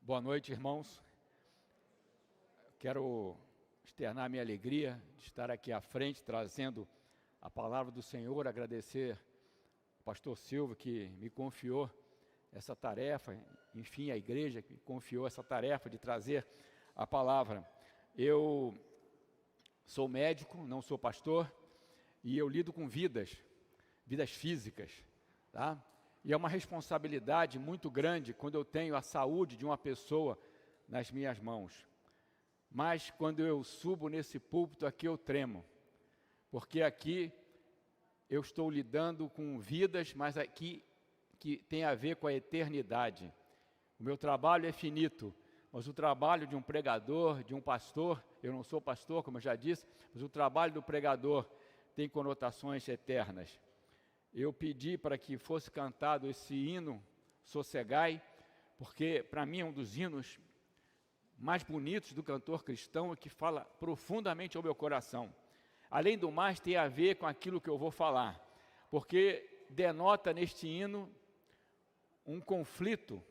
Boa noite, irmãos. Quero externar minha alegria de estar aqui à frente, trazendo a palavra do Senhor, agradecer ao pastor Silva que me confiou essa tarefa, enfim, a igreja que confiou essa tarefa de trazer a palavra. Eu sou médico, não sou pastor, e eu lido com vidas físicas, tá? E é uma responsabilidade muito grande quando eu tenho a saúde de uma pessoa nas minhas mãos. Mas quando eu subo nesse púlpito aqui, eu tremo. Porque aqui eu estou lidando com vidas, mas aqui que tem a ver com a eternidade. O meu trabalho é finito, mas o trabalho de um pregador, de um pastor, eu não sou pastor, como eu já disse, mas o trabalho do pregador tem conotações eternas. Eu pedi para que fosse cantado esse hino, Sossegai, porque para mim é um dos hinos mais bonitos do cantor cristão e que fala profundamente ao meu coração. Além do mais, tem a ver com aquilo que eu vou falar, porque denota neste hino um conflito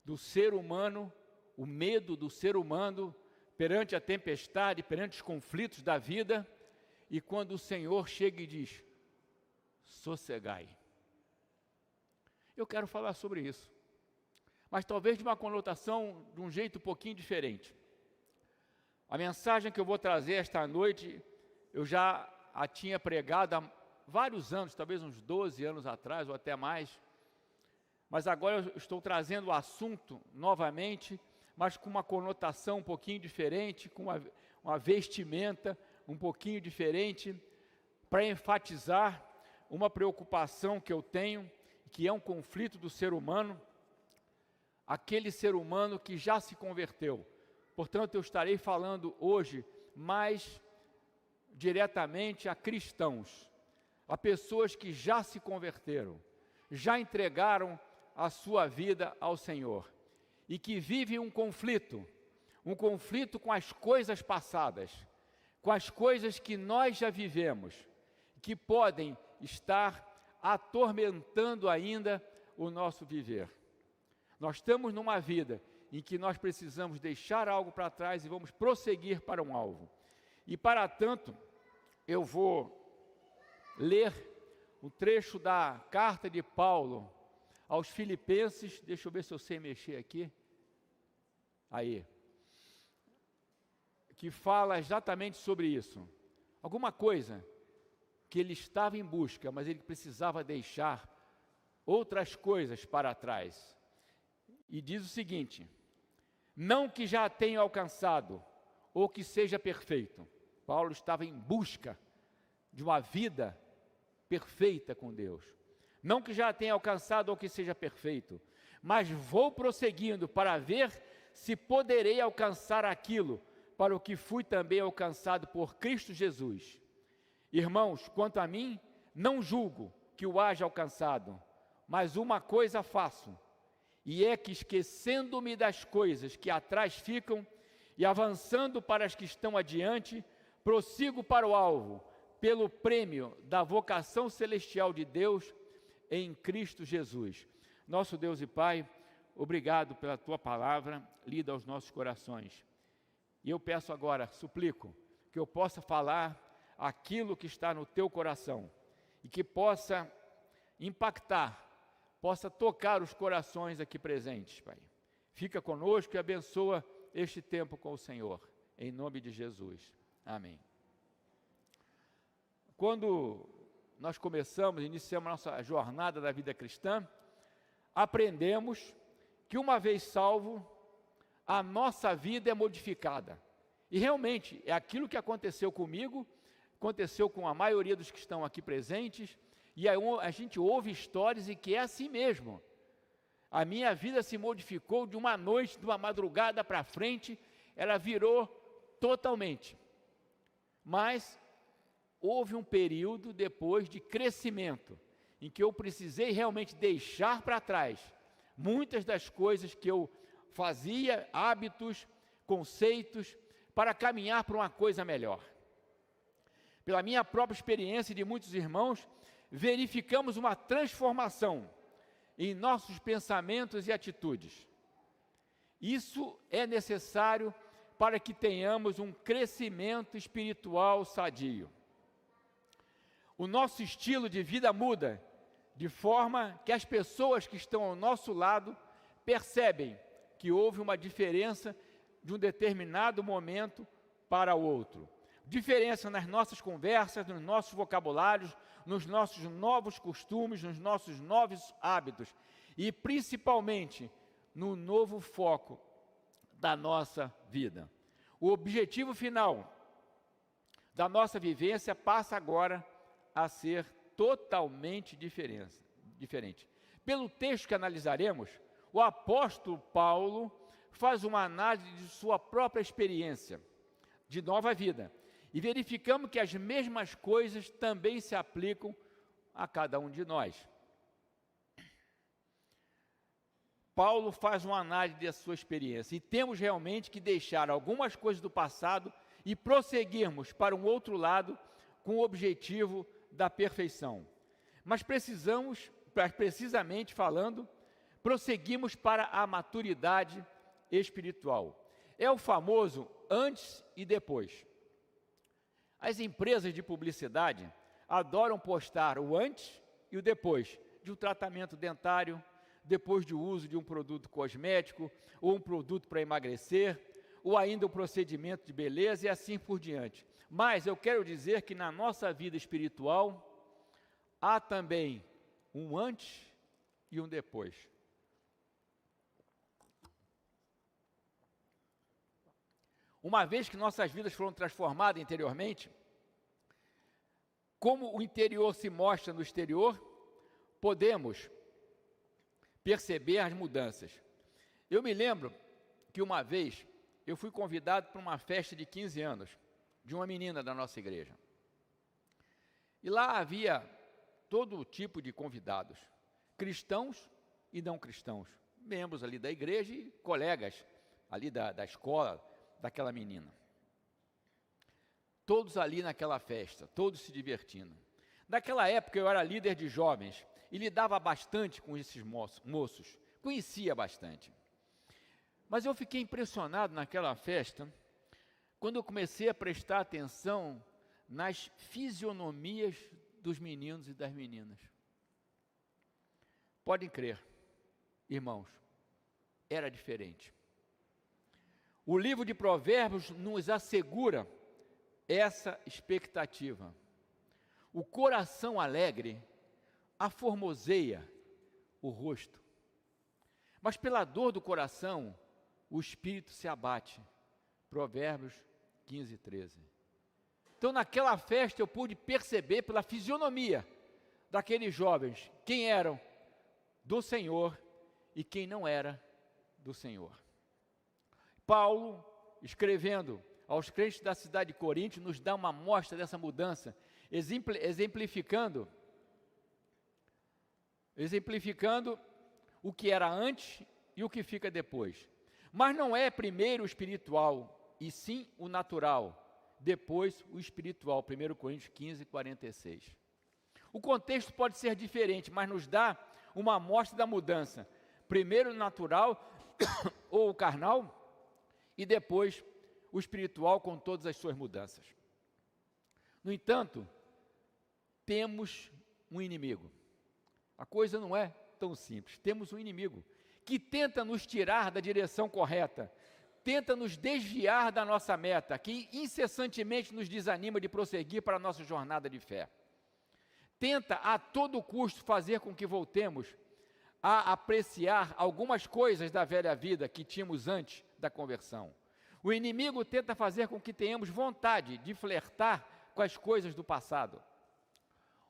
do ser humano, o medo do ser humano perante a tempestade, perante os conflitos da vida, e quando o Senhor chega e diz: sossegai. Eu quero falar sobre isso, mas talvez de uma conotação, de um jeito um pouquinho diferente. A mensagem que eu vou trazer esta noite, eu já a tinha pregado há vários anos, talvez uns 12 anos atrás, ou até mais, mas agora eu estou trazendo o assunto novamente, mas com uma conotação um pouquinho diferente, com uma vestimenta um pouquinho diferente, para enfatizar uma preocupação que eu tenho, que é um conflito do ser humano, aquele ser humano que já se converteu. Portanto, eu estarei falando hoje mais diretamente a cristãos, a pessoas que já se converteram, já entregaram a sua vida ao Senhor, e que vivem um conflito com as coisas passadas, com as coisas que nós já vivemos, que podem estar atormentando ainda o nosso viver. Nós estamos numa vida em que nós precisamos deixar algo para trás e vamos prosseguir para um alvo. E para tanto, eu vou ler um trecho da carta de Paulo aos Filipenses. Deixa eu ver se eu sei mexer aqui. Aí. Que fala exatamente sobre isso. Alguma coisa que ele estava em busca, mas ele precisava deixar outras coisas para trás. E diz o seguinte: não que já tenha alcançado, ou que seja perfeito. Paulo estava em busca de uma vida perfeita com Deus. Não que já tenha alcançado, ou que seja perfeito, mas vou prosseguindo para ver se poderei alcançar aquilo para o que fui também alcançado por Cristo Jesus. Irmãos, quanto a mim, não julgo que o haja alcançado, mas uma coisa faço, e é que, esquecendo-me das coisas que atrás ficam e avançando para as que estão adiante, prossigo para o alvo, pelo prêmio da vocação celestial de Deus em Cristo Jesus. Nosso Deus e Pai, obrigado pela Tua palavra lida aos nossos corações. E eu peço agora, suplico, que eu possa falar aquilo que está no teu coração e que possa impactar, possa tocar os corações aqui presentes, Pai. Fica conosco e abençoa este tempo com o Senhor, em nome de Jesus. Amém. Quando nós iniciamos nossa jornada da vida cristã, aprendemos que uma vez salvo, a nossa vida é modificada. E realmente é aquilo que aconteceu comigo, aconteceu com a maioria dos que estão aqui presentes, e a gente ouve histórias e que é assim mesmo. A minha vida se modificou de uma noite, de uma madrugada para frente, ela virou totalmente. Mas houve um período depois de crescimento, em que eu precisei realmente deixar para trás muitas das coisas que eu fazia, hábitos, conceitos, para caminhar para uma coisa melhor. Pela minha própria experiência e de muitos irmãos, verificamos uma transformação em nossos pensamentos e atitudes. Isso é necessário para que tenhamos um crescimento espiritual sadio. O nosso estilo de vida muda, de forma que as pessoas que estão ao nosso lado percebem que houve uma diferença de um determinado momento para o outro. Diferença nas nossas conversas, nos nossos vocabulários, nos nossos novos costumes, nos nossos novos hábitos e principalmente no novo foco da nossa vida. O objetivo final da nossa vivência passa agora a ser totalmente diferente. Pelo texto que analisaremos, o apóstolo Paulo faz uma análise de sua própria experiência de nova vida e verificamos que as mesmas coisas também se aplicam a cada um de nós. Paulo faz uma análise da sua experiência e temos realmente que deixar algumas coisas do passado e prosseguirmos para um outro lado com o objetivo da perfeição. Mas precisamente falando, prosseguimos para a maturidade espiritual. É o famoso antes e depois. As empresas de publicidade adoram postar o antes e o depois de um tratamento dentário, depois do uso de um produto cosmético, ou um produto para emagrecer, ou ainda um procedimento de beleza e assim por diante. Mas eu quero dizer que na nossa vida espiritual, há também um antes e um depois. Uma vez que nossas vidas foram transformadas interiormente, como o interior se mostra no exterior, podemos perceber as mudanças. Eu me lembro que uma vez eu fui convidado para uma festa de 15 anos, de uma menina da nossa igreja. E lá havia todo tipo de convidados, cristãos e não cristãos, membros ali da igreja e colegas ali da escola daquela menina. Todos ali naquela festa, todos se divertindo. Naquela época eu era líder de jovens e lidava bastante com esses moços, conhecia bastante. Mas eu fiquei impressionado naquela festa, quando eu comecei a prestar atenção nas fisionomias dos meninos e das meninas. Podem crer, irmãos, era diferente. O livro de Provérbios nos assegura essa expectativa. O coração alegre aformoseia o rosto, mas pela dor do coração, o espírito se abate. Provérbios 15, 13. Então, naquela festa, eu pude perceber pela fisionomia daqueles jovens quem eram do Senhor e quem não era do Senhor. Paulo, escrevendo aos crentes da cidade de Corinto, nos dá uma amostra dessa mudança, exemplificando o que era antes e o que fica depois. Mas não é primeiro o espiritual, e sim o natural, depois o espiritual, 1 Coríntios 15, 46. O contexto pode ser diferente, mas nos dá uma amostra da mudança. Primeiro o natural, ou o carnal, e depois o espiritual com todas as suas mudanças. No entanto, temos um inimigo. A coisa não é tão simples. Temos um inimigo que tenta nos tirar da direção correta, tenta nos desviar da nossa meta, que incessantemente nos desanima de prosseguir para a nossa jornada de fé. Tenta a todo custo fazer com que voltemos a apreciar algumas coisas da velha vida que tínhamos antes da conversão. O inimigo tenta fazer com que tenhamos vontade de flertar com as coisas do passado,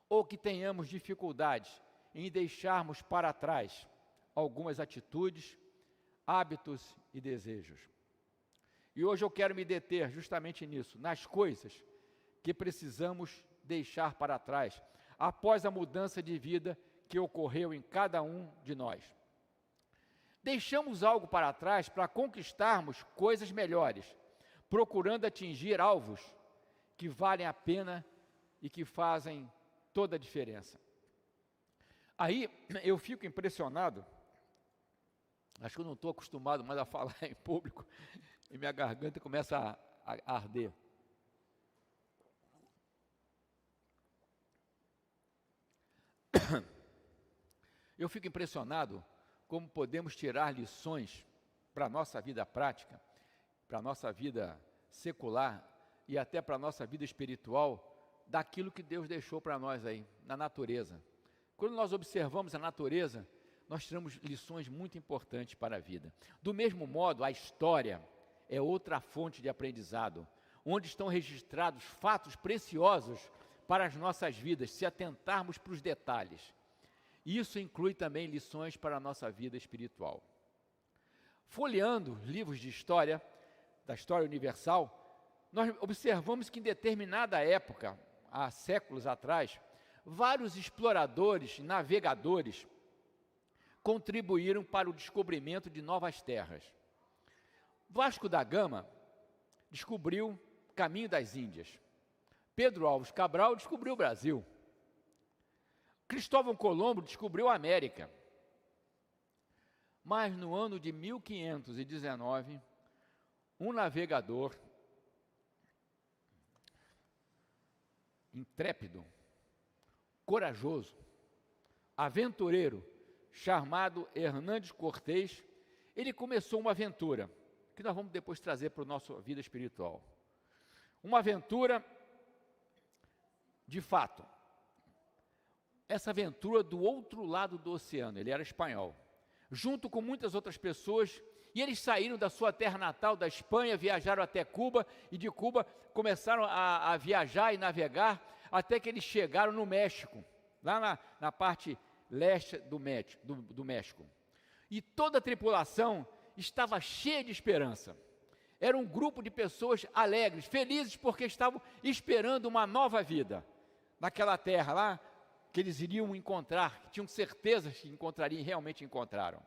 ou que tenhamos dificuldade em deixarmos para trás algumas atitudes, hábitos e desejos. E hoje eu quero me deter justamente nisso, nas coisas que precisamos deixar para trás, após a mudança de vida que ocorreu em cada um de nós. Deixamos algo para trás para conquistarmos coisas melhores, procurando atingir alvos que valem a pena e que fazem toda a diferença. Aí eu fico impressionado Acho que eu não estou acostumado mais a falar em público e minha garganta começa a arder. Eu fico impressionado como podemos tirar lições para a nossa vida prática, para a nossa vida secular e até para a nossa vida espiritual, daquilo que Deus deixou para nós aí, na natureza. Quando nós observamos a natureza, nós tiramos lições muito importantes para a vida. Do mesmo modo, a história é outra fonte de aprendizado, onde estão registrados fatos preciosos para as nossas vidas, se atentarmos para os detalhes. Isso inclui também lições para a nossa vida espiritual. Folheando livros de história, da história universal, nós observamos que em determinada época, há séculos atrás, vários exploradores, navegadores, contribuíram para o descobrimento de novas terras. Vasco da Gama descobriu o caminho das Índias. Pedro Álvares Cabral descobriu o Brasil. Cristóvão Colombo descobriu a América. Mas no ano de 1519, um navegador intrépido, corajoso, aventureiro, chamado Hernandes Cortés, ele começou uma aventura, que nós vamos depois trazer para a nossa vida espiritual. Uma aventura, de fato, essa aventura do outro lado do oceano, ele era espanhol, junto com muitas outras pessoas, e eles saíram da sua terra natal, da Espanha, viajaram até Cuba, e de Cuba começaram a viajar e navegar, até que eles chegaram no México, lá na parte leste do México. E toda a tripulação estava cheia de esperança. Era um grupo de pessoas alegres, felizes, porque estavam esperando uma nova vida naquela terra lá, que eles iriam encontrar, que tinham certeza que encontrariam e realmente encontraram.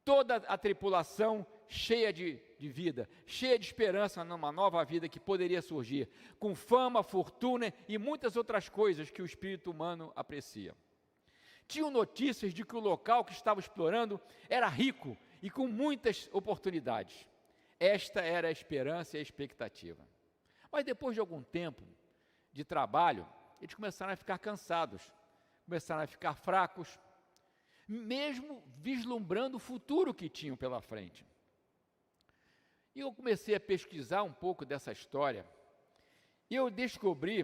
Toda a tripulação cheia de vida, cheia de esperança numa nova vida que poderia surgir, com fama, fortuna e muitas outras coisas que o espírito humano aprecia. Tinham notícias de que o local que estava explorando era rico e com muitas oportunidades. Esta era a esperança e a expectativa. Mas depois de algum tempo de trabalho, eles começaram a ficar cansados, começaram a ficar fracos, mesmo vislumbrando o futuro que tinham pela frente. E eu comecei a pesquisar um pouco dessa história, e eu descobri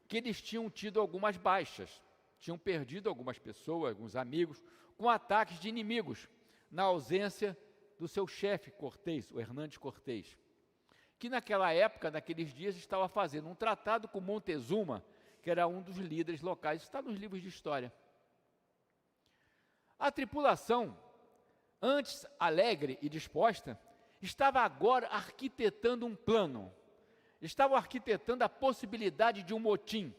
que eles tinham tido algumas baixas, tinham perdido algumas pessoas, alguns amigos, com ataques de inimigos, na ausência do seu chefe Cortés, o Hernandes Cortés, que naquela época, naqueles dias, estava fazendo um tratado com Montezuma, que era um dos líderes locais. Isso está nos livros de história. A tripulação, antes alegre e disposta, estava agora arquitetando um plano. Estavam arquitetando a possibilidade de um motim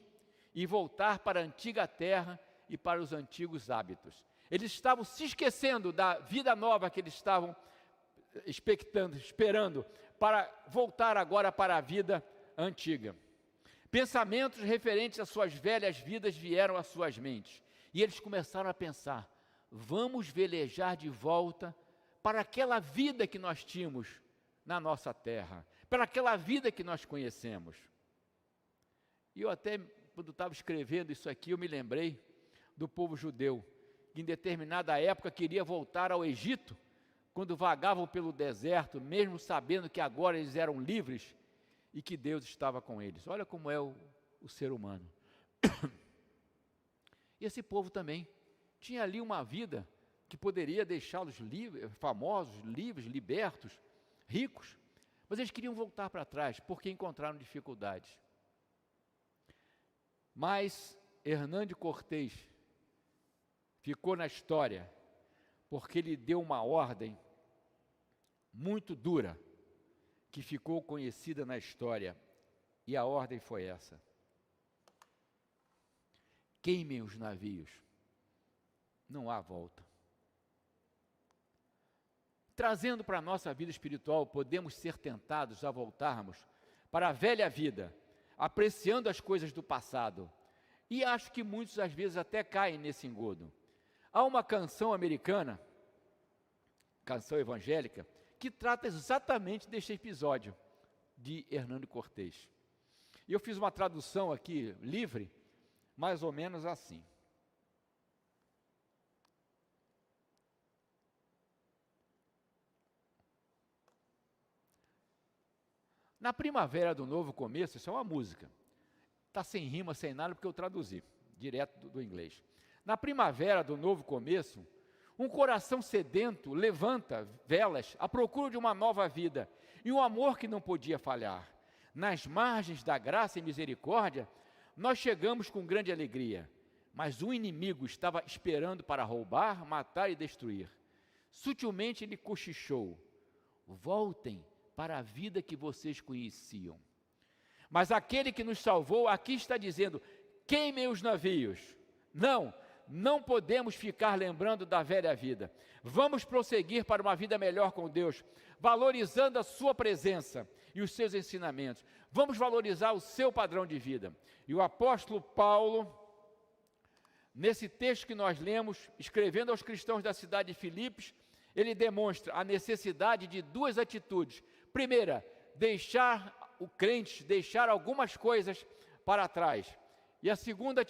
e voltar para a antiga terra e para os antigos hábitos. Eles estavam se esquecendo da vida nova que eles estavam esperando, para voltar agora para a vida antiga. Pensamentos referentes às suas velhas vidas vieram às suas mentes, e eles começaram a pensar: vamos velejar de volta para aquela vida que nós tínhamos na nossa terra, para aquela vida que nós conhecemos. E eu até, quando estava escrevendo isso aqui, eu me lembrei do povo judeu, que em determinada época queria voltar ao Egito, quando vagavam pelo deserto, mesmo sabendo que agora eles eram livres e que Deus estava com eles. Olha como é o ser humano. E esse povo também tinha ali uma vida que poderia deixá-los famosos, livres, libertos, ricos, mas eles queriam voltar para trás, porque encontraram dificuldades. Mas Hernandes Cortés ficou na história, porque ele deu uma ordem muito dura, que ficou conhecida na história, e a ordem foi essa: queimem os navios, não há volta. Trazendo para a nossa vida espiritual, podemos ser tentados a voltarmos para a velha vida, apreciando as coisas do passado, e acho que muitos às vezes até caem nesse engodo. Há uma canção americana canção evangélica, que trata exatamente deste episódio de Hernando Cortês. E eu fiz uma tradução aqui, livre, mais ou menos assim. Na primavera do novo começo, isso é uma música, está sem rima, sem nada, porque eu traduzi, direto do inglês. Na primavera do novo começo, um coração sedento levanta velas à procura de uma nova vida e um amor que não podia falhar. Nas margens da graça e misericórdia, nós chegamos com grande alegria, mas o inimigo estava esperando para roubar, matar e destruir. Sutilmente ele cochichou: voltem para a vida que vocês conheciam. Mas aquele que nos salvou aqui está dizendo: queimem os navios. Não podemos ficar lembrando da velha vida. Vamos prosseguir para uma vida melhor com Deus, valorizando a sua presença e os seus ensinamentos. Vamos valorizar o seu padrão de vida. E o apóstolo Paulo, nesse texto que nós lemos, escrevendo aos cristãos da cidade de Filipos, ele demonstra a necessidade de duas atitudes. Primeira, deixar algumas coisas para trás. E a segunda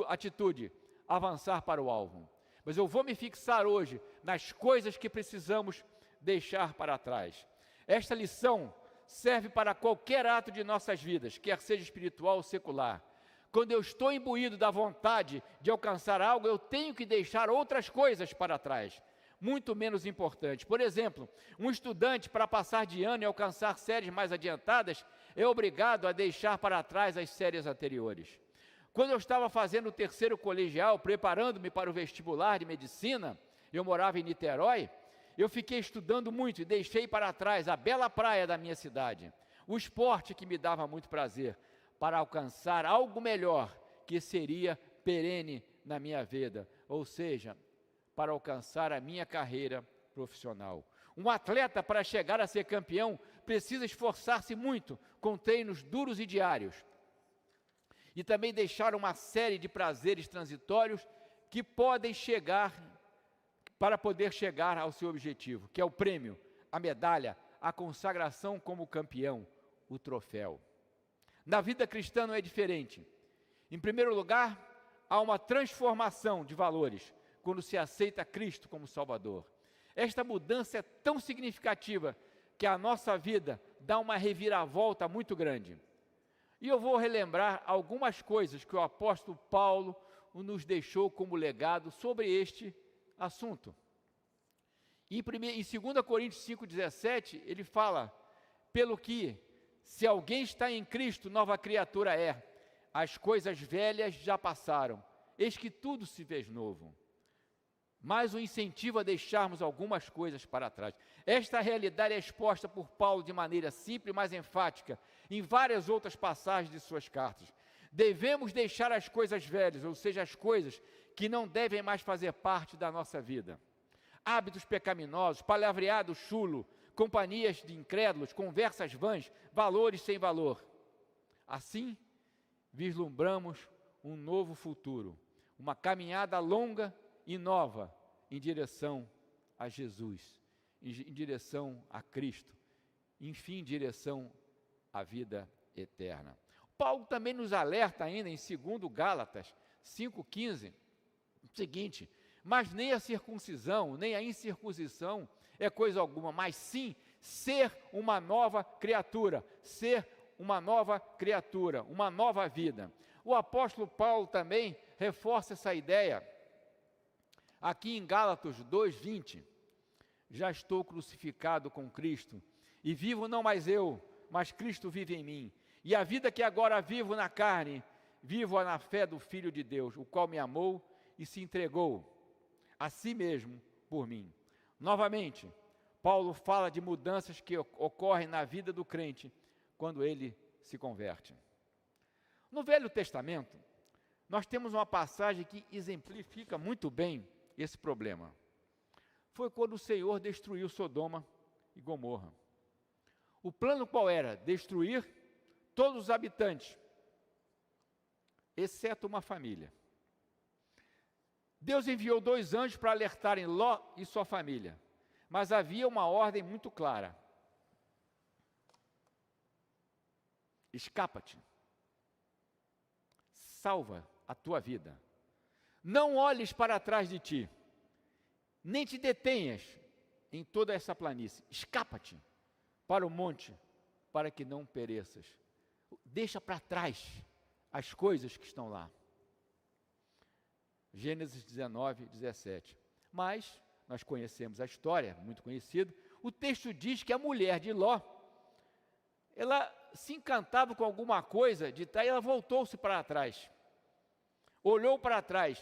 atitude, avançar para o alvo. Mas eu vou me fixar hoje nas coisas que precisamos deixar para trás. Esta lição serve para qualquer ato de nossas vidas, quer seja espiritual ou secular. Quando eu estou imbuído da vontade de alcançar algo, eu tenho que deixar outras coisas para trás, muito menos importantes. Por exemplo, um estudante, para passar de ano e alcançar séries mais adiantadas, é obrigado a deixar para trás as séries anteriores. Quando eu estava fazendo o terceiro colegial, preparando-me para o vestibular de medicina, eu morava em Niterói, eu fiquei estudando muito e deixei para trás a bela praia da minha cidade, o esporte que me dava muito prazer, para alcançar algo melhor, que seria perene na minha vida, ou seja, para alcançar a minha carreira profissional. Um atleta, para chegar a ser campeão, precisa esforçar-se muito, com treinos duros e diários, e também deixar uma série de prazeres transitórios que podem chegar, para poder chegar ao seu objetivo, que é o prêmio, a medalha, a consagração como campeão, o troféu. Na vida cristã não é diferente. Em primeiro lugar, há uma transformação de valores, quando se aceita Cristo como Salvador. Esta mudança é tão significativa, que a nossa vida dá uma reviravolta muito grande. E eu vou relembrar algumas coisas que o apóstolo Paulo nos deixou como legado sobre este assunto. Em 2 Coríntios 5,17, ele fala: pelo que, se alguém está em Cristo, nova criatura é, as coisas velhas já passaram, eis que tudo se fez novo. Mas o incentivo a deixarmos algumas coisas para trás. Esta realidade é exposta por Paulo de maneira simples, mas enfática, em várias outras passagens de suas cartas. Devemos deixar as coisas velhas, ou seja, as coisas que não devem mais fazer parte da nossa vida. Hábitos pecaminosos, palavreado chulo, companhias de incrédulos, conversas vãs, valores sem valor. Assim, vislumbramos um novo futuro, uma caminhada longa e nova em direção a Jesus, em direção a Cristo, enfim, em direção à vida eterna. Paulo também nos alerta ainda em 2 Gálatas 5,15, o seguinte: mas nem a circuncisão, nem a incircuncisão é coisa alguma, mas sim ser uma nova criatura, uma nova vida. O apóstolo Paulo também reforça essa ideia, aqui em Gálatas 2,20, já estou crucificado com Cristo, e vivo não mais eu, mas Cristo vive em mim, e a vida que agora vivo na carne, vivo-a na fé do Filho de Deus, o qual me amou e se entregou a si mesmo por mim. Novamente, Paulo fala de mudanças que ocorrem na vida do crente quando ele se converte. No Velho Testamento, nós temos uma passagem que exemplifica muito bem esse problema. Foi quando o Senhor destruiu Sodoma e Gomorra. O plano qual era? Destruir todos os habitantes, exceto uma família. Deus enviou 2 anjos para alertarem Ló e sua família. Mas havia uma ordem muito clara: escapa-te, salva a tua vida, não olhes para trás de ti, nem te detenhas em toda essa planície, escapa-te para o monte, para que não pereças. Deixa para trás as coisas que estão lá. Gênesis 19, 17. Mas nós conhecemos a história, muito conhecido. O texto diz que a mulher de Ló, ela se encantava com alguma coisa de tal, e ela voltou-se para trás, olhou para trás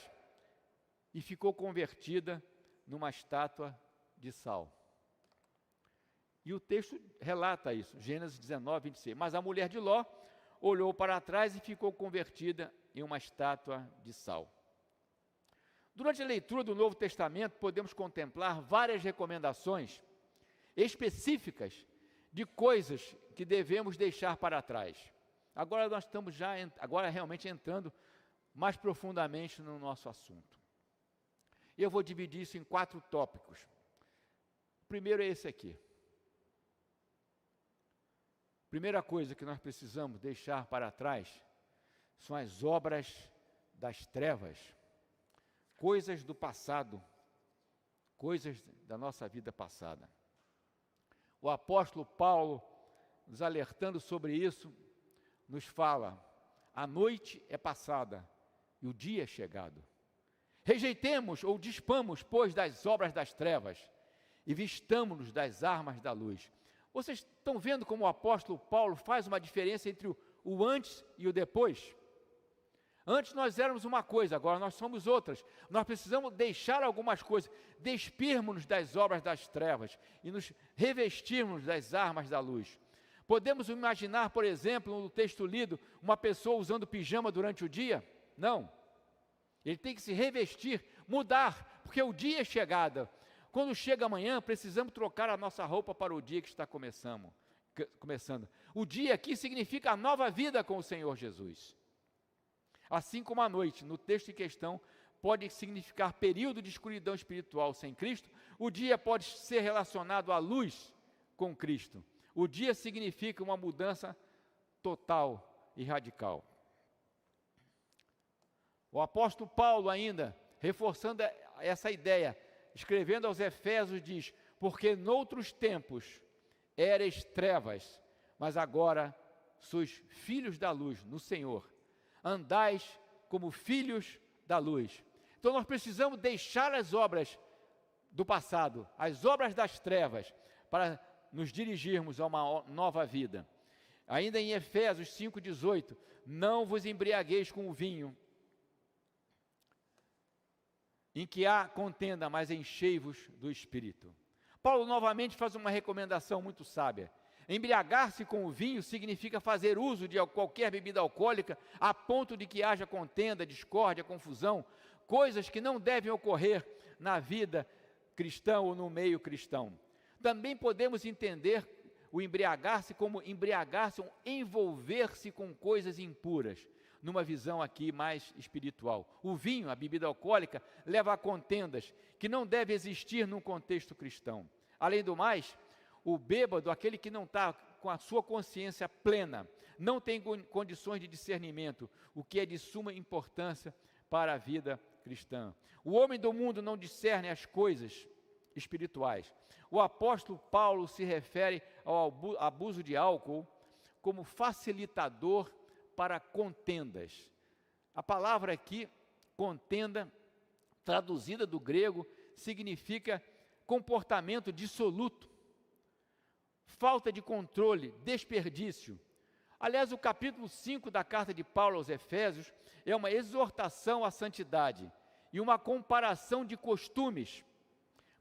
e ficou convertida numa estátua de sal. E o texto relata isso, Gênesis 19, 26. Mas a mulher de Ló olhou para trás e ficou convertida em uma estátua de sal. Durante a leitura do Novo Testamento, podemos contemplar várias recomendações específicas de coisas que devemos deixar para trás. Agora nós estamos realmente entrando mais profundamente no nosso assunto. Eu vou dividir isso em 4 tópicos. O primeiro é esse aqui. Primeira coisa que nós precisamos deixar para trás são as obras das trevas, coisas do passado, coisas da nossa vida passada. O apóstolo Paulo, nos alertando sobre isso, nos fala: a noite é passada e o dia é chegado. Rejeitemos ou dispamos, pois, das obras das trevas e vistamo-nos das armas da luz. Vocês estão vendo como o apóstolo Paulo faz uma diferença entre o antes e o depois? Antes nós éramos uma coisa, agora nós somos outras. Nós precisamos deixar algumas coisas, despirmos-nos das obras das trevas e nos revestirmos das armas da luz. Podemos imaginar, por exemplo, no texto lido, uma pessoa usando pijama durante o dia? Não. Ele tem que se revestir, mudar, porque o dia é chegado. Quando chega amanhã, precisamos trocar a nossa roupa para o dia que está começando. O dia aqui significa a nova vida com o Senhor Jesus. Assim como a noite, no texto em questão, pode significar período de escuridão espiritual sem Cristo, o dia pode ser relacionado à luz com Cristo. O dia significa uma mudança total e radical. O apóstolo Paulo ainda, reforçando essa ideia, escrevendo aos Efésios, diz: porque noutros tempos erais trevas, mas agora sois filhos da luz no Senhor. Andais como filhos da luz. Então nós precisamos deixar as obras do passado, as obras das trevas, para nos dirigirmos a uma nova vida. Ainda em Efésios 5,18, não vos embriagueis com o vinho, em que há contenda, mas enchei-vos do Espírito. Paulo novamente faz uma recomendação muito sábia. Embriagar-se com o vinho significa fazer uso de qualquer bebida alcoólica a ponto de que haja contenda, discórdia, confusão, coisas que não devem ocorrer na vida cristã ou no meio cristão. Também podemos entender o embriagar-se como embriagar-se, envolver-se com coisas impuras, numa visão aqui mais espiritual. O vinho, a bebida alcoólica, leva a contendas que não devem existir num contexto cristão. Além do mais, o bêbado, aquele que não está com a sua consciência plena, não tem condições de discernimento, o que é de suma importância para a vida cristã. O homem do mundo não discerne as coisas espirituais. O apóstolo Paulo se refere ao abuso de álcool como facilitador para contendas. A palavra aqui, contenda, traduzida do grego, significa comportamento dissoluto, falta de controle, desperdício. Aliás, o capítulo 5 da carta de Paulo aos Efésios é uma exortação à santidade e uma comparação de costumes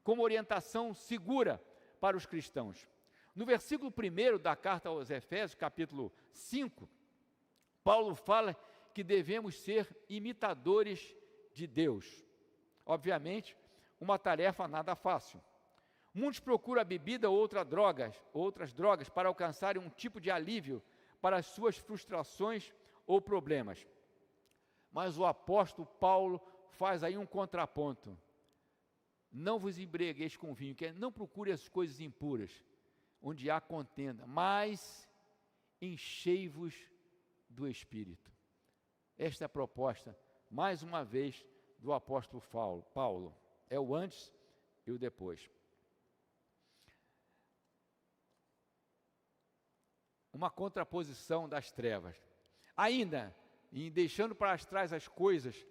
como orientação segura para os cristãos. No versículo 1 da carta aos Efésios, capítulo 5, Paulo fala que devemos ser imitadores de Deus. Obviamente, uma tarefa nada fácil. Muitos procuram a bebida ou outras drogas para alcançarem um tipo de alívio para as suas frustrações ou problemas. Mas o apóstolo Paulo faz aí um contraponto. Não vos embriagueis com vinho, que é, não procure as coisas impuras, onde há contenda, mas enchei-vos do Espírito. Esta é a proposta, mais uma vez, do apóstolo Paulo. É o antes e o depois. Uma contraposição das trevas. Ainda, em deixando para trás as coisas,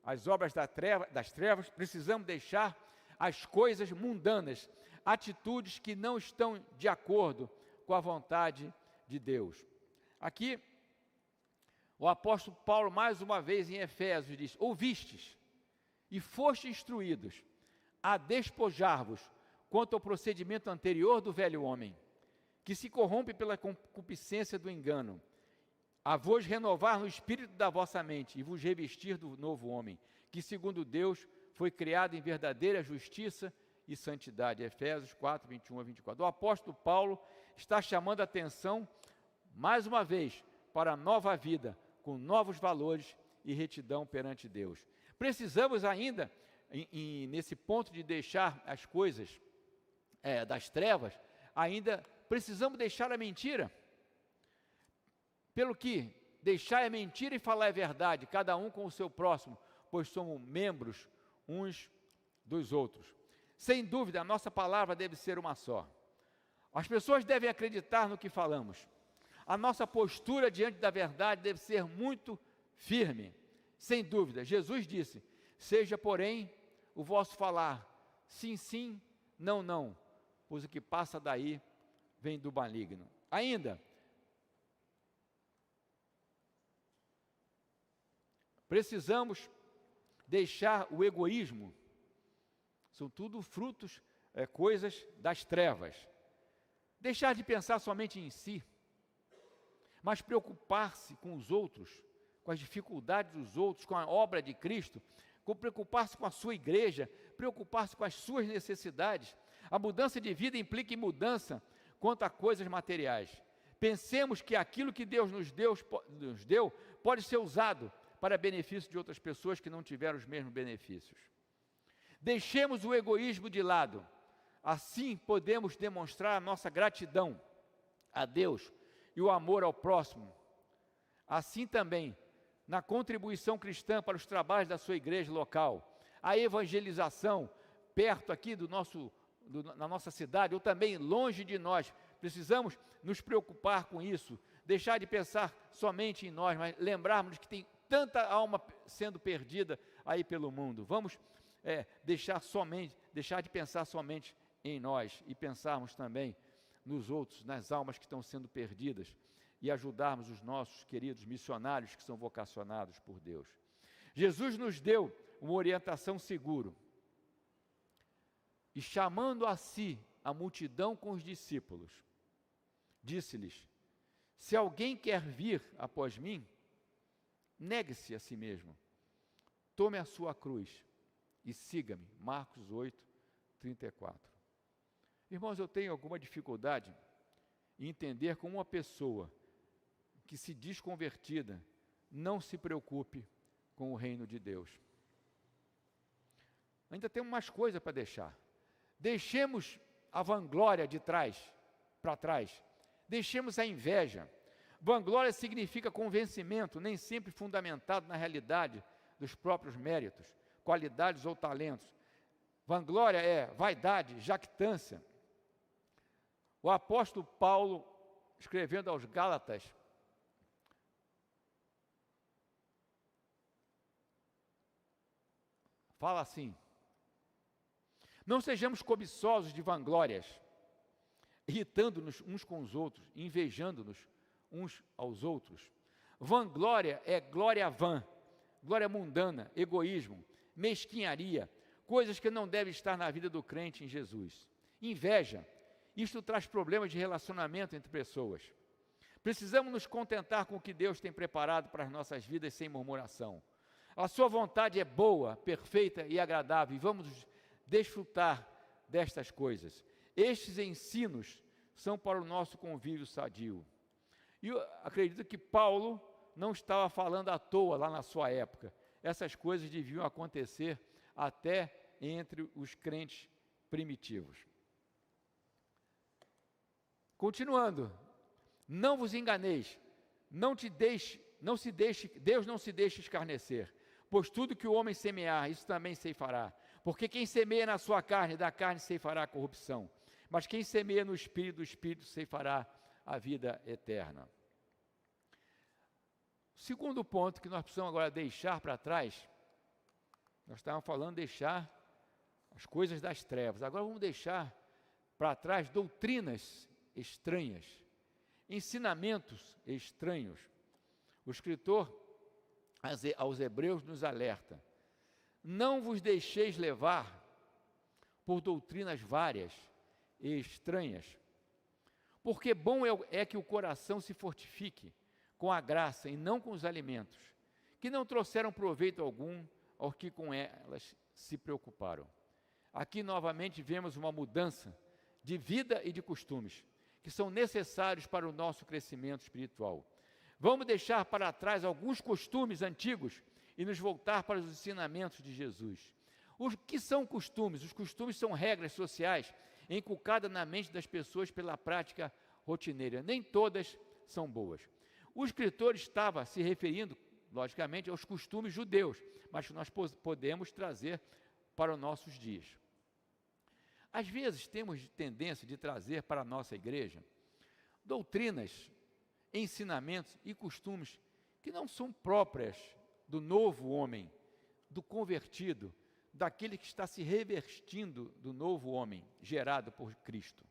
as obras das trevas, precisamos deixar as coisas mundanas, atitudes que não estão de acordo com a vontade de Deus. Aqui, o apóstolo Paulo, mais uma vez em Efésios, diz: ouvistes e fostes instruídos a despojar-vos quanto ao procedimento anterior do velho homem, que se corrompe pela concupiscência do engano, a vos renovar no espírito da vossa mente e vos revestir do novo homem, que segundo Deus foi criado em verdadeira justiça e santidade. Efésios 4, 21 a 24. O apóstolo Paulo está chamando a atenção, mais uma vez, para a nova vida, com novos valores e retidão perante Deus. Precisamos ainda, nesse ponto de deixar as coisas das trevas, ainda precisamos deixar a mentira. Pelo que deixar a mentira e falar a verdade, cada um com o seu próximo, pois somos membros uns dos outros. Sem dúvida, a nossa palavra deve ser uma só. As pessoas devem acreditar no que falamos. A nossa postura diante da verdade deve ser muito firme. Sem dúvida, Jesus disse: seja, porém, o vosso falar sim, sim, não, não, pois o que passa daí vem do maligno. Ainda, precisamos deixar o egoísmo. São tudo frutos, coisas das trevas. Deixar de pensar somente em si, mas preocupar-se com os outros, com as dificuldades dos outros, com a obra de Cristo, preocupar-se com a sua igreja, preocupar-se com as suas necessidades. A mudança de vida implica em mudança quanto a coisas materiais. Pensemos que aquilo que Deus nos deu pode ser usado para benefício de outras pessoas que não tiveram os mesmos benefícios. Deixemos o egoísmo de lado, assim podemos demonstrar a nossa gratidão a Deus e o amor ao próximo. Assim também, na contribuição cristã para os trabalhos da sua igreja local, a evangelização perto aqui na nossa cidade, ou também longe de nós, precisamos nos preocupar com isso, deixar de pensar somente em nós, mas lembrarmos que tem tanta alma sendo perdida aí pelo mundo. Vamos deixar de pensar somente em nós e pensarmos também nos outros, nas almas que estão sendo perdidas e ajudarmos os nossos queridos missionários que são vocacionados por Deus. Jesus nos deu uma orientação segura e, chamando a si a multidão com os discípulos, disse-lhes: se alguém quer vir após mim, negue-se a si mesmo, tome a sua cruz e siga-me. Marcos 8, 34. Irmãos, eu tenho alguma dificuldade em entender como uma pessoa que se diz convertida não se preocupe com o reino de Deus. Ainda temos mais coisa para deixar. Deixemos a vanglória para trás. Deixemos a inveja. Vanglória significa convencimento, nem sempre fundamentado na realidade dos próprios méritos, qualidades ou talentos. Vanglória é vaidade, jactância. O apóstolo Paulo, escrevendo aos Gálatas, fala assim: não sejamos cobiçosos de vanglórias, irritando-nos uns com os outros, invejando-nos uns aos outros. Vanglória é glória vã, glória mundana, egoísmo, mesquinharia, coisas que não devem estar na vida do crente em Jesus. Inveja, isto traz problemas de relacionamento entre pessoas. Precisamos nos contentar com o que Deus tem preparado para as nossas vidas sem murmuração. A sua vontade é boa, perfeita e agradável, e vamos desfrutar destas coisas. Estes ensinos são para o nosso convívio sadio. E eu acredito que Paulo não estava falando à toa lá na sua época. Essas coisas deviam acontecer até entre os crentes primitivos. Continuando, não vos enganeis, Deus não se deixe escarnecer, pois tudo que o homem semear, isso também ceifará. Porque quem semeia na sua carne, da carne ceifará a corrupção, mas quem semeia no Espírito, do Espírito ceifará a vida eterna. O segundo ponto que nós precisamos agora deixar para trás, nós estávamos falando de deixar as coisas das trevas, agora vamos deixar para trás doutrinas estranhas, ensinamentos estranhos. O escritor aos Hebreus nos alerta: não vos deixeis levar por doutrinas várias e estranhas, porque bom é que o coração se fortifique com a graça e não com os alimentos, que não trouxeram proveito algum aos que com elas se preocuparam. Aqui novamente vemos uma mudança de vida e de costumes, que são necessários para o nosso crescimento espiritual. Vamos deixar para trás alguns costumes antigos e nos voltar para os ensinamentos de Jesus. O que são costumes? Os costumes são regras sociais inculcadas na mente das pessoas pela prática rotineira. Nem todas são boas. O escritor estava se referindo, logicamente, aos costumes judeus, mas que nós podemos trazer para os nossos dias. Às vezes temos tendência de trazer para a nossa igreja doutrinas, ensinamentos e costumes que não são próprias do novo homem, do convertido, daquele que está se revestindo do novo homem, gerado por Cristo.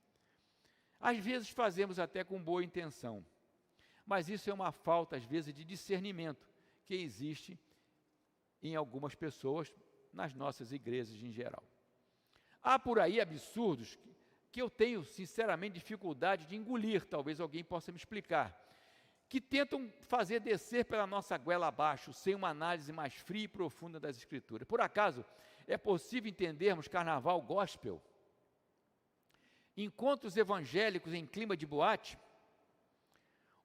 Às vezes fazemos até com boa intenção, mas isso é uma falta, às vezes, de discernimento que existe em algumas pessoas, nas nossas igrejas em geral. Há por aí absurdos que eu tenho, sinceramente, dificuldade de engolir, talvez alguém possa me explicar, que tentam fazer descer pela nossa goela abaixo, sem uma análise mais fria e profunda das Escrituras. Por acaso, é possível entendermos carnaval gospel, encontros evangélicos em clima de boate?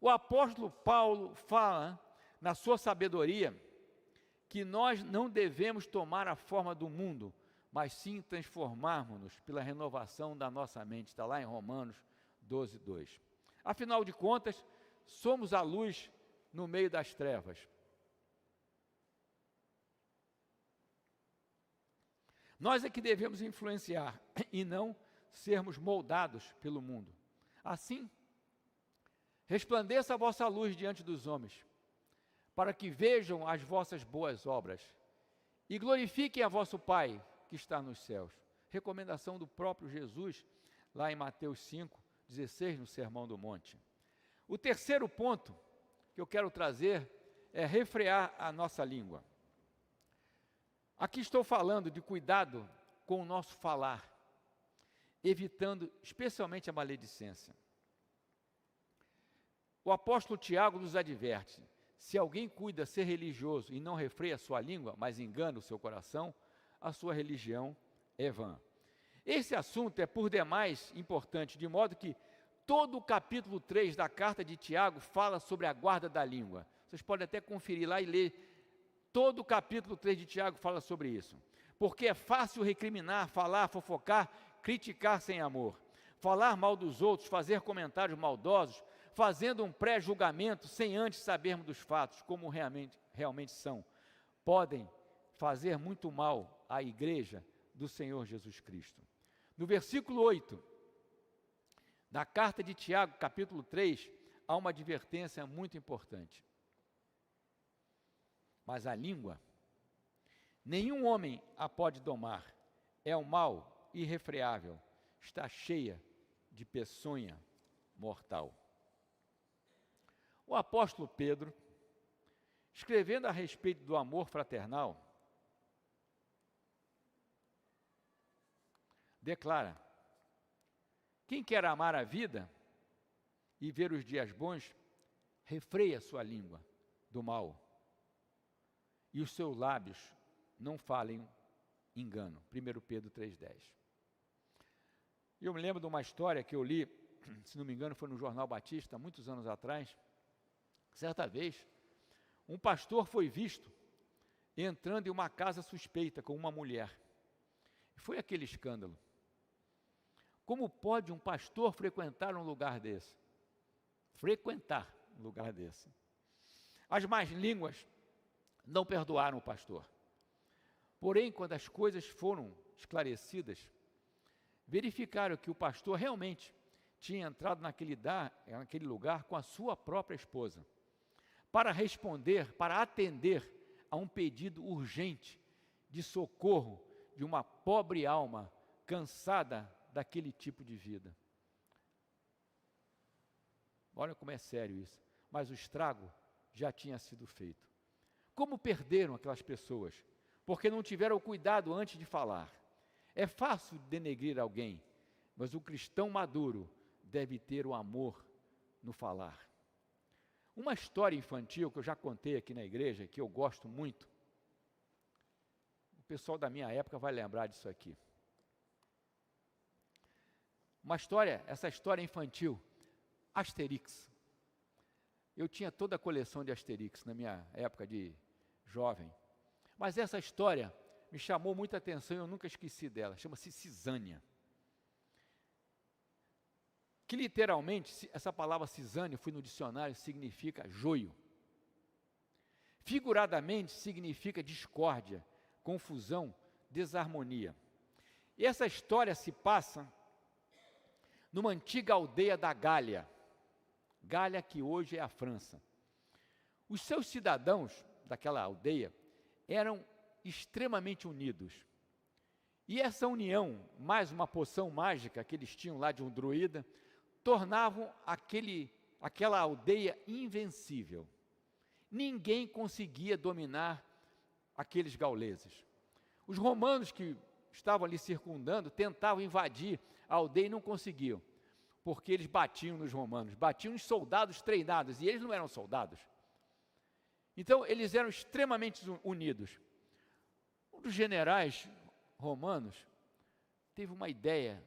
O apóstolo Paulo fala, na sua sabedoria, que nós não devemos tomar a forma do mundo, mas sim transformarmos-nos pela renovação da nossa mente. Está lá em Romanos 12, 2. Afinal de contas, somos a luz no meio das trevas. Nós é que devemos influenciar e não sermos moldados pelo mundo. Assim, resplandeça a vossa luz diante dos homens, para que vejam as vossas boas obras e glorifiquem a vosso Pai que está nos céus. Recomendação do próprio Jesus, lá em Mateus 5, 16, no Sermão do Monte. O terceiro ponto que eu quero trazer é refrear a nossa língua. Aqui estou falando de cuidado com o nosso falar, evitando especialmente a maledicência. O apóstolo Tiago nos adverte: se alguém cuida ser religioso e não refreia a sua língua, mas engana o seu coração, a sua religião é vã. Esse assunto é por demais importante, de modo que todo o capítulo 3 da carta de Tiago fala sobre a guarda da língua. Vocês podem até conferir lá e ler. Todo o capítulo 3 de Tiago fala sobre isso. Porque é fácil recriminar, falar, fofocar, criticar sem amor. Falar mal dos outros, fazer comentários maldosos, fazendo um pré-julgamento sem antes sabermos dos fatos, como realmente são. Podem fazer muito mal à igreja do Senhor Jesus Cristo. No versículo 8 da carta de Tiago, capítulo 3, há uma advertência muito importante. Mas a língua, nenhum homem a pode domar, é um mal irrefreável, está cheia de peçonha mortal. O apóstolo Pedro, escrevendo a respeito do amor fraternal, declara: quem quer amar a vida e ver os dias bons, refreia sua língua do mal, e os seus lábios não falem engano. 1 Pedro 3,10. Eu me lembro de uma história que eu li, se não me engano foi no Jornal Batista, muitos anos atrás. Certa vez, um pastor foi visto entrando em uma casa suspeita com uma mulher. Foi aquele escândalo. Como pode um pastor frequentar um lugar desse? Frequentar um lugar desse. As más línguas não perdoaram o pastor. Porém, quando as coisas foram esclarecidas, verificaram que o pastor realmente tinha entrado naquele lugar com a sua própria esposa, para responder, para atender a um pedido urgente de socorro de uma pobre alma cansada daquele tipo de vida. Olha como é sério isso. Mas o estrago já tinha sido feito. Como perderam aquelas pessoas? Porque não tiveram cuidado antes de falar. É fácil denegrir alguém, mas o cristão maduro deve ter o amor no falar. Uma história infantil que eu já contei aqui na igreja, que eu gosto muito, o pessoal da minha época vai lembrar disso aqui. Essa história infantil, Asterix. Eu tinha toda a coleção de Asterix na minha época de jovem. Mas essa história me chamou muita atenção e eu nunca esqueci dela. Chama-se Cisânia. Que literalmente, essa palavra cisânia, fui no dicionário, significa joio. Figuradamente, significa discórdia, confusão, desarmonia. E essa história se passa numa antiga aldeia da Gália. Gália, que hoje é a França. Os seus cidadãos daquela aldeia eram extremamente unidos. E essa união, mais uma poção mágica que eles tinham lá de um druida, tornavam aquela aldeia invencível. Ninguém conseguia dominar aqueles gauleses. Os romanos que estavam ali circundando tentavam invadir a aldeia e não conseguiam, porque eles batiam nos romanos, batiam nos soldados treinados, e eles não eram soldados. Então, eles eram extremamente unidos. Um dos generais romanos teve uma ideia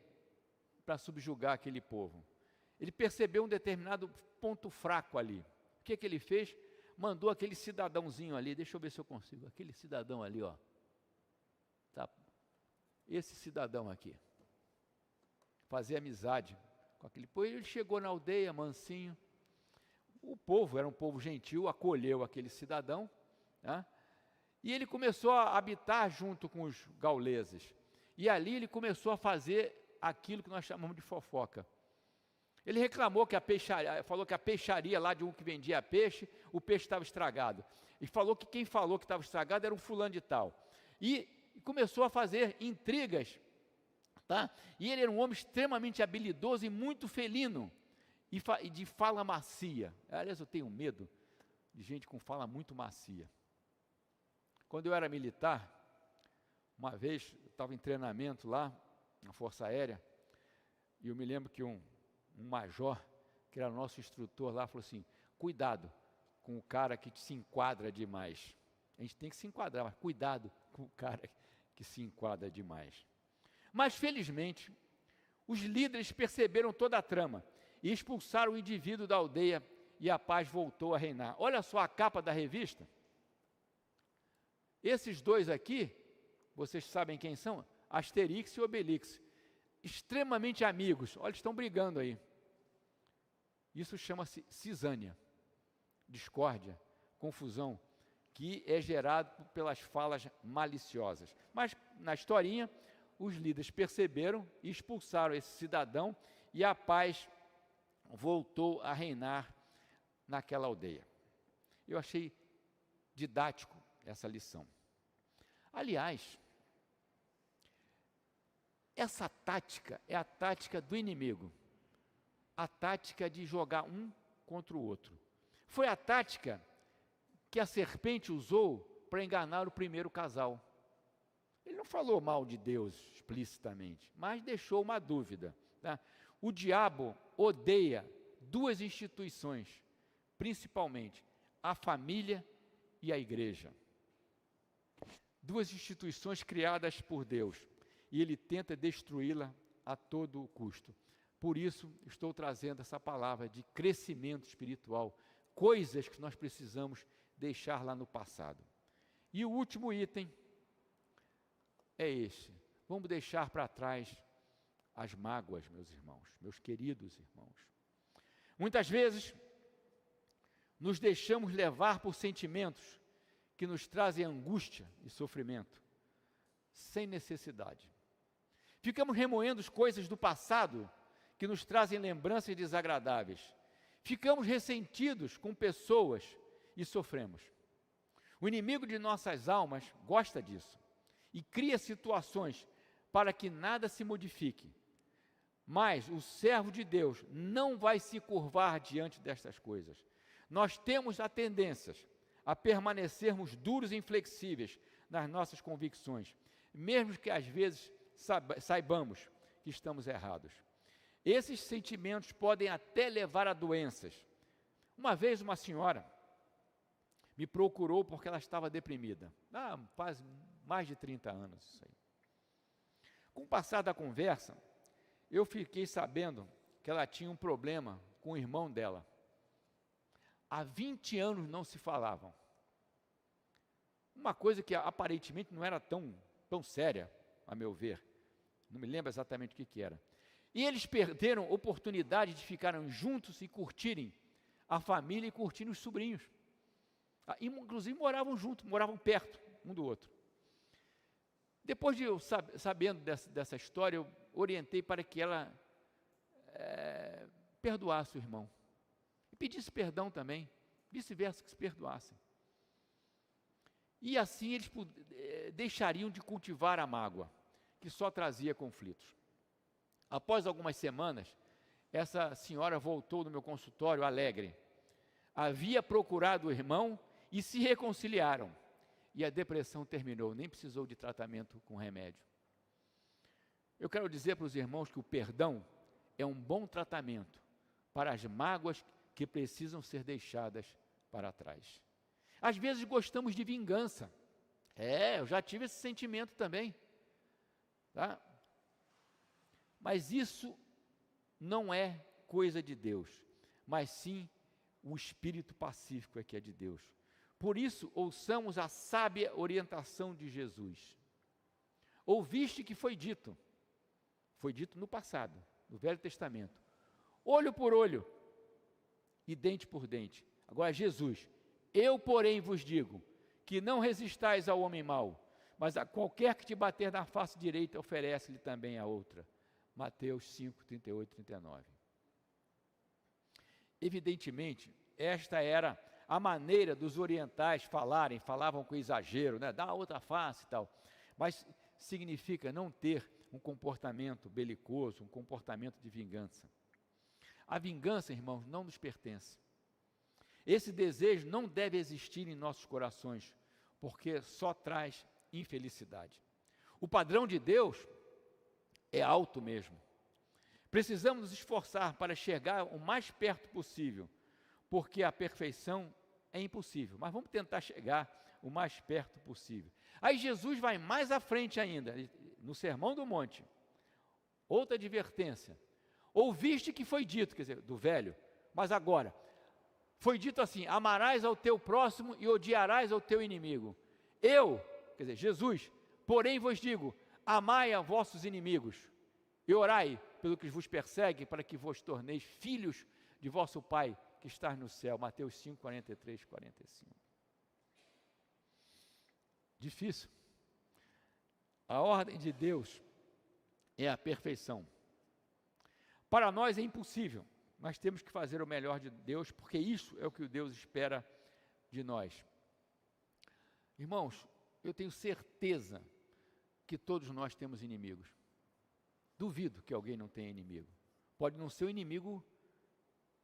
para subjugar aquele povo. Ele percebeu um determinado ponto fraco ali. O que ele fez? Mandou aquele cidadãozinho ali, deixa eu ver se eu consigo, aquele cidadão ali, ó. Tá? Esse cidadão aqui. Fazer amizade com aquele povo. Ele chegou na aldeia, mansinho. O povo era um povo gentil, acolheu aquele cidadão, né? E ele começou a habitar junto com os gauleses. E ali ele começou a fazer aquilo que nós chamamos de fofoca. Ele reclamou que falou que a peixaria lá de um que vendia peixe, o peixe estava estragado. E falou que quem falou que estava estragado era um fulano de tal. E começou a fazer intrigas, tá? E ele era um homem extremamente habilidoso e muito felino, e de fala macia. Aliás, eu tenho medo de gente com fala muito macia. Quando eu era militar, uma vez, eu estava em treinamento lá, na Força Aérea, e eu me lembro que um major, que era nosso instrutor lá, falou assim: cuidado com o cara que se enquadra demais. A gente tem que se enquadrar, mas cuidado com o cara que se enquadra demais. Mas, felizmente, os líderes perceberam toda a trama e expulsaram o indivíduo da aldeia, e a paz voltou a reinar. Olha só a capa da revista. Esses dois aqui, vocês sabem quem são? Asterix e Obelix. Extremamente amigos. Olha, estão brigando aí. Isso chama-se cisânia, discórdia, confusão, que é gerado pelas falas maliciosas. Mas, na historinha, os líderes perceberam e expulsaram esse cidadão, e a paz voltou a reinar naquela aldeia. Eu achei didático essa lição. Aliás, essa tática é a tática do inimigo, a tática de jogar um contra o outro. Foi a tática que a serpente usou para enganar o primeiro casal. Ele não falou mal de Deus explicitamente, mas deixou uma dúvida, tá? O diabo odeia duas instituições, principalmente a família e a igreja. Duas instituições criadas por Deus, e ele tenta destruí-la a todo custo. Por isso, estou trazendo essa palavra de crescimento espiritual, coisas que nós precisamos deixar lá no passado. E o último item é este: vamos deixar para trás as mágoas, meus irmãos, meus queridos irmãos. Muitas vezes, nos deixamos levar por sentimentos que nos trazem angústia e sofrimento, sem necessidade. Ficamos remoendo as coisas do passado que nos trazem lembranças desagradáveis. Ficamos ressentidos com pessoas e sofremos. O inimigo de nossas almas gosta disso e cria situações para que nada se modifique. Mas o servo de Deus não vai se curvar diante destas coisas. Nós temos a tendência a permanecermos duros e inflexíveis nas nossas convicções, mesmo que às vezes saibamos que estamos errados. Esses sentimentos podem até levar a doenças. Uma vez uma senhora me procurou porque ela estava deprimida. Faz mais de 30 anos isso aí. Com o passar da conversa, eu fiquei sabendo que ela tinha um problema com o irmão dela. Há 20 anos não se falavam. Uma coisa que aparentemente não era tão séria, a meu ver. Não me lembro exatamente o que era. E eles perderam a oportunidade de ficarem juntos e curtirem a família e curtirem os sobrinhos. Inclusive moravam juntos, moravam perto um do outro. Depois de eu sabendo dessa história, eu orientei para que ela perdoasse o irmão. E pedisse perdão também, vice-versa, que se perdoassem. E assim eles deixariam de cultivar a mágoa, que só trazia conflitos. Após algumas semanas, essa senhora voltou no meu consultório alegre. Havia procurado o irmão e se reconciliaram. E a depressão terminou, nem precisou de tratamento com remédio. Eu quero dizer para os irmãos que o perdão é um bom tratamento para as mágoas que precisam ser deixadas para trás. Às vezes gostamos de vingança. Eu já tive esse sentimento também. Tá? Mas isso não é coisa de Deus, mas sim o espírito pacífico é que é de Deus. Por isso, ouçamos a sábia orientação de Jesus. Ouviste que foi dito no passado, no Velho Testamento, olho por olho e dente por dente. Agora Jesus, eu porém vos digo, que não resistais ao homem mau, mas a qualquer que te bater na face direita, oferece-lhe também a outra. Mateus 5, 38, 39. Evidentemente, esta era a maneira dos orientais falavam com exagero, dá a outra face e tal, mas significa não ter um comportamento belicoso, um comportamento de vingança. A vingança, irmãos, não nos pertence. Esse desejo não deve existir em nossos corações, porque só traz infelicidade. O padrão de Deus é alto mesmo. Precisamos nos esforçar para chegar o mais perto possível, porque a perfeição é impossível, mas vamos tentar chegar o mais perto possível. Aí Jesus vai mais à frente ainda, no Sermão do Monte, outra advertência. Ouviste que foi dito, quer dizer, do velho, mas agora, foi dito assim, amarás ao teu próximo e odiarás ao teu inimigo. Quer dizer, Jesus, porém vos digo, amai a vossos inimigos e orai pelo que vos persegue, para que vos torneis filhos de vosso Pai que está no céu. Mateus 5, 43, 45. Difícil. A ordem de Deus é a perfeição. Para nós é impossível, mas temos que fazer o melhor de Deus, porque isso é o que Deus espera de nós. Irmãos, eu tenho certeza que todos nós temos inimigos. Duvido que alguém não tenha inimigo. Pode não ser um inimigo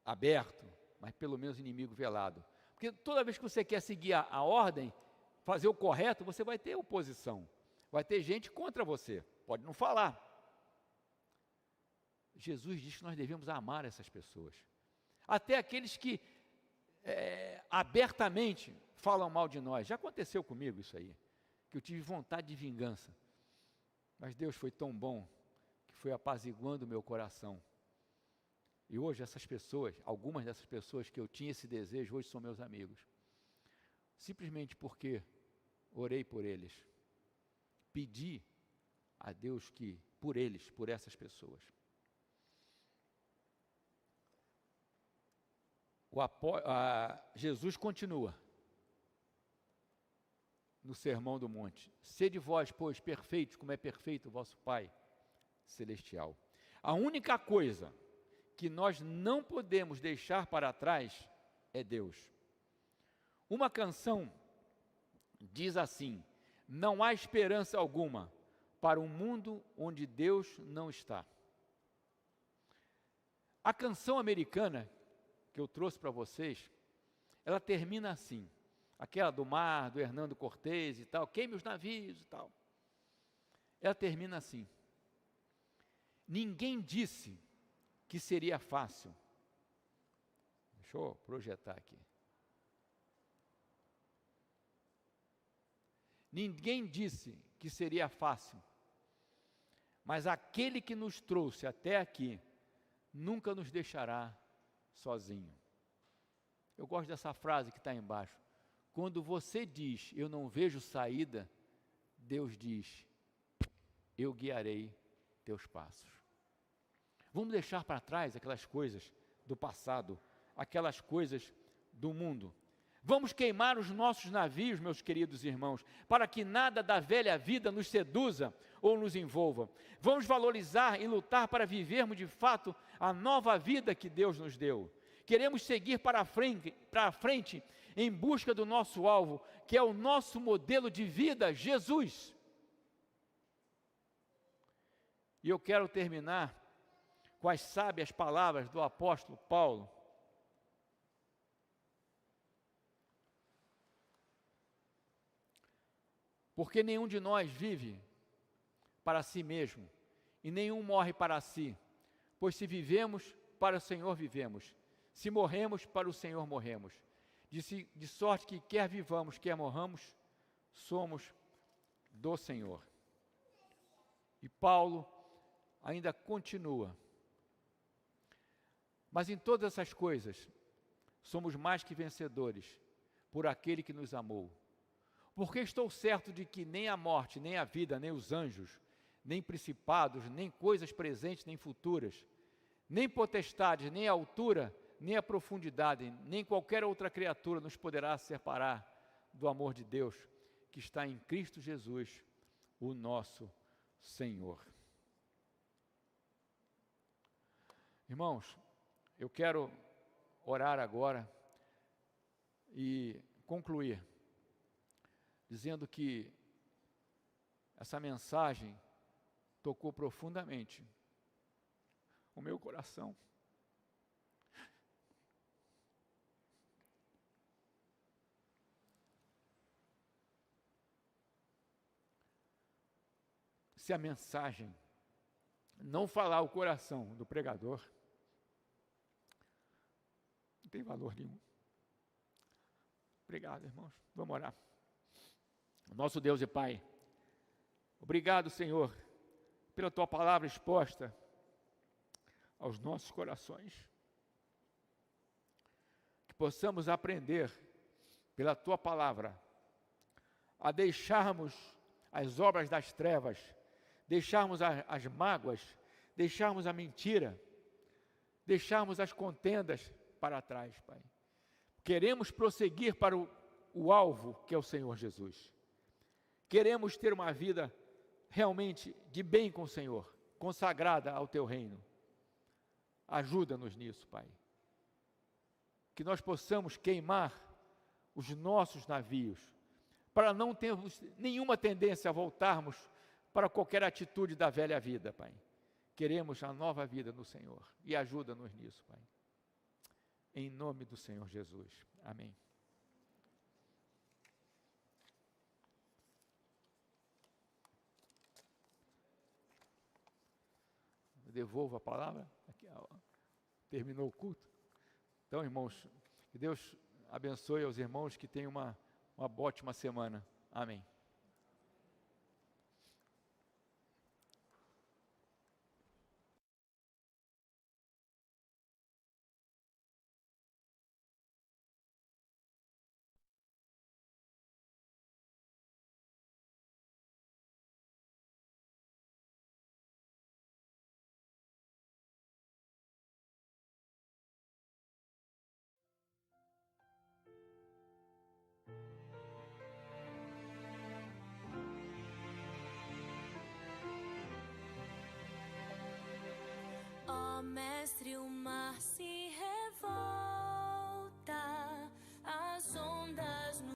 aberto, mas pelo menos inimigo velado. Porque toda vez que você quer seguir a ordem, fazer o correto, você vai ter oposição. Vai ter gente contra você. Pode não falar. Jesus diz que nós devemos amar essas pessoas. Até aqueles que abertamente falam mal de nós. Já aconteceu comigo isso aí. Que eu tive vontade de vingança. Mas Deus foi tão bom que foi apaziguando o meu coração. E hoje essas pessoas, algumas dessas pessoas que eu tinha esse desejo, hoje são meus amigos. Simplesmente porque orei por eles. Pedi a Deus que, por eles, por essas pessoas. Jesus continua no Sermão do Monte: sede vós, pois, perfeitos, como é perfeito o vosso Pai celestial. A única coisa que nós não podemos deixar para trás é Deus. Uma canção diz assim: não há esperança alguma para um mundo onde Deus não está. A canção americana que eu trouxe para vocês, ela termina assim, aquela do mar, do Hernando Cortez e tal, queime os navios e tal. Ela termina assim: ninguém disse que seria fácil. Deixa eu projetar aqui. Ninguém disse que seria fácil, mas aquele que nos trouxe até aqui nunca nos deixará sozinho. Eu gosto dessa frase que está embaixo. Quando você diz, eu não vejo saída, Deus diz, eu guiarei teus passos. Vamos deixar para trás aquelas coisas do passado, aquelas coisas do mundo. Vamos queimar os nossos navios, meus queridos irmãos, para que nada da velha vida nos seduza ou nos envolva. Vamos valorizar e lutar para vivermos de fato a nova vida que Deus nos deu. Queremos seguir para a frente em busca do nosso alvo, que é o nosso modelo de vida, Jesus. E eu quero terminar com as sábias palavras do apóstolo Paulo. Porque nenhum de nós vive para si mesmo, e nenhum morre para si, pois se vivemos, para o Senhor vivemos, se morremos, para o Senhor morremos, de sorte que quer vivamos, quer morramos, somos do Senhor. E Paulo ainda continua: mas em todas essas coisas, somos mais que vencedores, por aquele que nos amou. Porque estou certo de que nem a morte, nem a vida, nem os anjos, nem principados, nem coisas presentes, nem futuras, nem potestades, nem a altura, nem a profundidade, nem qualquer outra criatura nos poderá separar do amor de Deus, que está em Cristo Jesus, o nosso Senhor. Irmãos, eu quero orar agora e concluir dizendo que essa mensagem tocou profundamente o meu coração. Se a mensagem não falar o coração do pregador, não tem valor nenhum. Obrigado, irmãos. Vamos orar. Nosso Deus e Pai, obrigado, Senhor, pela Tua palavra exposta aos nossos corações. Que possamos aprender pela Tua palavra a deixarmos as obras das trevas, deixarmos as mágoas, deixarmos a mentira, deixarmos as contendas para trás, Pai. Queremos prosseguir para o alvo, que é o Senhor Jesus. Queremos ter uma vida realmente de bem com o Senhor, consagrada ao Teu reino. Ajuda-nos nisso, Pai. Que nós possamos queimar os nossos navios, para não termos nenhuma tendência a voltarmos para qualquer atitude da velha vida, Pai. Queremos a nova vida no Senhor, e ajuda-nos nisso, Pai. Em nome do Senhor Jesus. Amém. Devolvo a palavra. Aqui, terminou o culto. Então, irmãos, que Deus abençoe aos irmãos, que tenham uma ótima semana. Amém. mestre, o